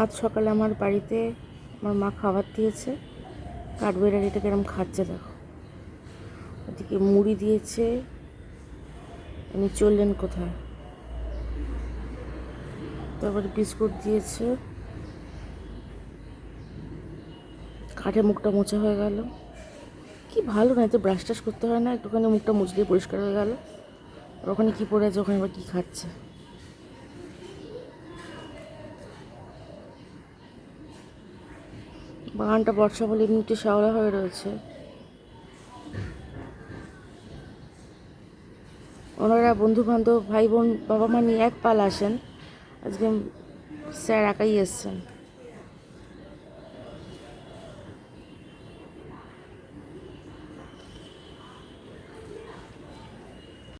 আজ সকালে আমার বাড়িতে আমার মা খাবার দিয়েছে। কাঠবেড়ালিটা কিরম খাচ্ছে দেখো। ওদিকে মুড়ি দিয়েছে, উনি চললেন কোথায়। তারপরে বিস্কুট দিয়েছে। কাঠে মুখটা মোছা হয়ে গেল। কি ভালো না, এতে ব্রাশ টাশ করতে হয় না, একটুখানি মুখটা মুছলেই পরিষ্কার হয়ে গেল। আর ওখানে কী পড়ে আছে, ওখানে আবার কী খাচ্ছে। বাগানটা বর্ষা বলে এমনিতে শ্যাওলা হয়ে রয়েছে। ওনারা বন্ধু বান্ধব ভাই বোন বাবা মা নিয়ে এক পাল আসেন, আজকে স্যার একাই এসছেন।